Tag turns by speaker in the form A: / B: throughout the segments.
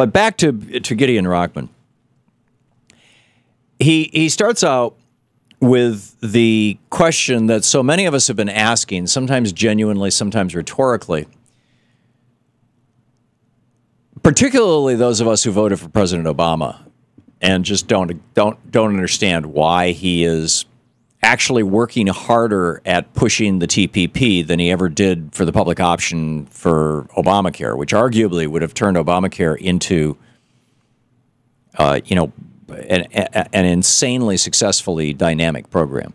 A: But back to Gideon Rachman. He starts out with the question that so many of us have been asking, sometimes genuinely, sometimes rhetorically, particularly those of us who voted for President Obama and just don't understand why he is actually working harder at pushing the TPP than he ever did for the public option for Obamacare, which arguably would have turned Obamacare into, an insanely successfully dynamic program.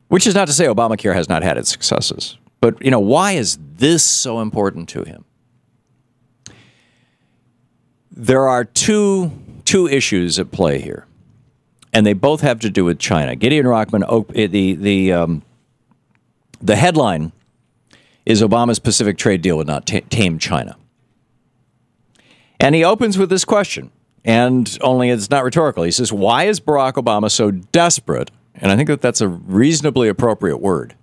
A: Which is not to say Obamacare has not had its successes. But, why is this so important to him? There are two issues at play here, and they both have to do with China. Gideon Rachman, the headline is Obama's Pacific trade deal would not tame China. And he opens with this question, and only it's not rhetorical. He says, why is Barack Obama so desperate? And I think that that's a reasonably appropriate word.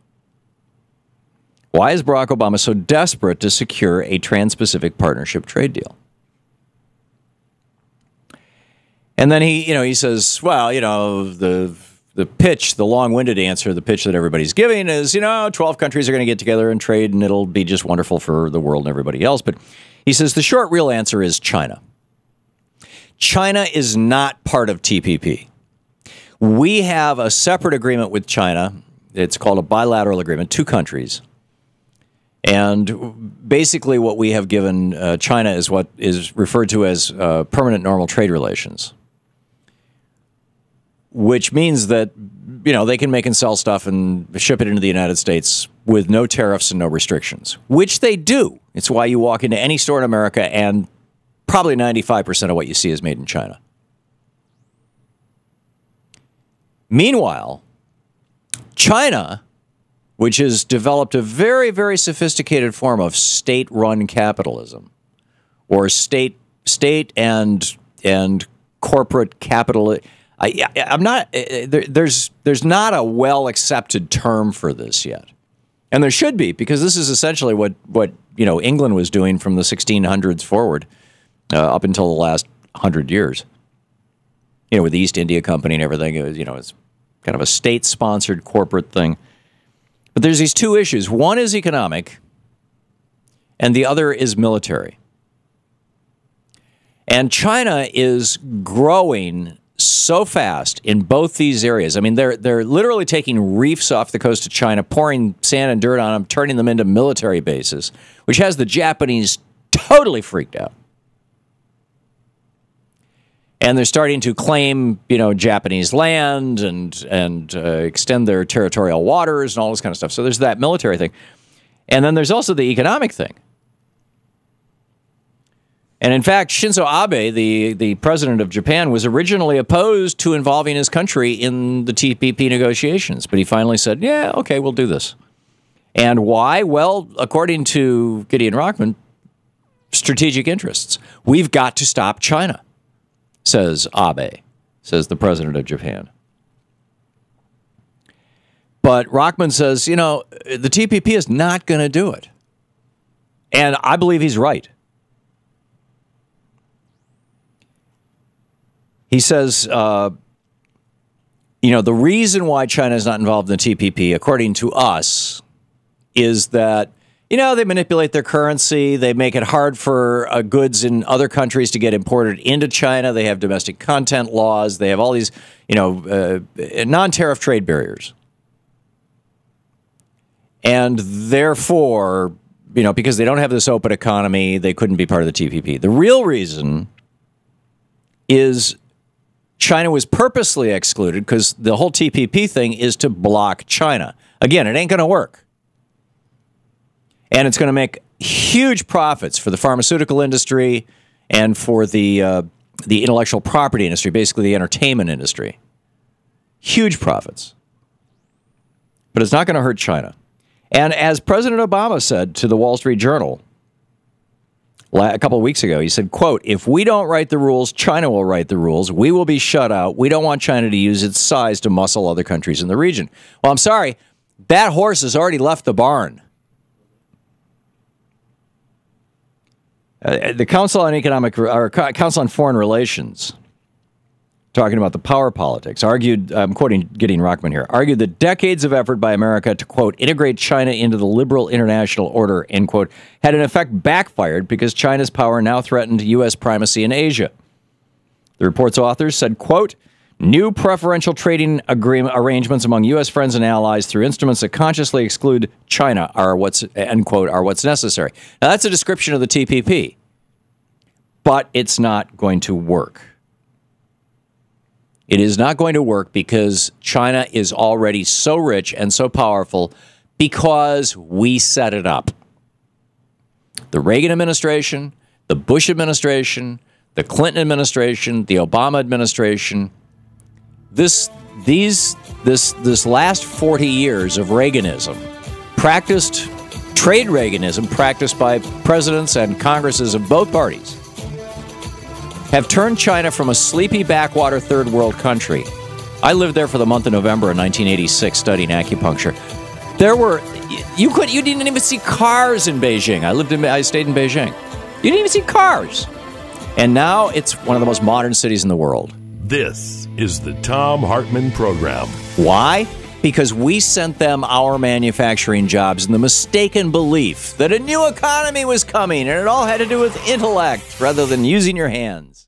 A: Why is Barack Obama so desperate to secure a Trans-Pacific Partnership trade deal? And then he says, well, the pitch, the long-winded answer, the pitch that everybody's giving is, 12 countries are going to get together and trade, and it'll be just wonderful for the world and everybody else. But he says the short, real answer is China. China is not part of TPP. We have a separate agreement with China. It's called a bilateral agreement, 2 countries. And basically what we have given China is what is referred to as permanent normal trade relations, which means that, they can make and sell stuff and ship it into the United States with no tariffs and no restrictions, which they do. It's why you walk into any store in America and probably 95% of what you see is made in China. Meanwhile, China, which has developed a very, very sophisticated form of state-run capitalism, or state and corporate capital. I'm not. There's not a well-accepted term for this yet, and there should be, because this is essentially what England was doing from the 1600s forward, up until the last 100 years. With the East India Company and everything. It was, it's kind of a state-sponsored corporate thing. But there's these two issues. One is economic, and the other is military. And China is growing so fast in both these areas. I mean, they're literally taking reefs off the coast of China, pouring sand and dirt on them, turning them into military bases, which has the Japanese totally freaked out. And they're starting to claim, Japanese land and extend their territorial waters and all this kind of stuff. So there's that military thing. And then there's also the economic thing. And in fact, Shinzo Abe, the president of Japan, was originally opposed to involving his country in the TPP negotiations. But he finally said, yeah, okay, we'll do this. And why? Well, according to Gideon Rachman, strategic interests. We've got to stop China, says Abe, says the president of Japan. But Rachman says, the TPP is not going to do it. And I believe he's right. He says, the reason why China is not involved in the TPP, according to us, is that, they manipulate their currency. They make it hard for goods in other countries to get imported into China. They have domestic content laws. They have all these, non-tariff trade barriers. And therefore, because they don't have this open economy, they couldn't be part of the TPP. The real reason is China was purposely excluded because the whole TPP thing is to block China. Again, it ain't going to work. And it's going to make huge profits for the pharmaceutical industry and for the intellectual property industry, basically the entertainment industry. Huge profits. But it's not going to hurt China. And as President Obama said to the Wall Street Journal a couple of weeks ago, he said, quote, if we don't write the rules, China will write the rules. We will be shut out. We don't want China to use its size to muscle other countries in the region. Well, I'm sorry. That horse has already left the barn. The Council on Council on Foreign Relations, talking about the power politics, argued, I'm quoting Gideon Rachman here, argued that decades of effort by America to, quote, integrate China into the liberal international order, end quote, had in effect backfired because China's power now threatened U.S. primacy in Asia. The report's authors said, quote, new preferential trading arrangements among U.S. friends and allies through instruments that consciously exclude China are what's, end quote, are what's necessary. Now, that's a description of the TPP, but it's not going to work. It is not going to work because China is already so rich and so powerful because we set it up. The Reagan administration, the Bush administration, the Clinton administration, the Obama administration, this last 40 years of Reaganism, trade Reaganism practiced by presidents and Congresses of both parties, have turned China from a sleepy backwater third world country. I lived there for the month of November in 1986 studying acupuncture. You didn't even see cars in Beijing. I stayed in Beijing. You didn't even see cars. And now it's one of the most modern cities in the world.
B: This is the Thom Hartmann Program.
A: Why? Because we sent them our manufacturing jobs in the mistaken belief that a new economy was coming and it all had to do with intellect rather than using your hands.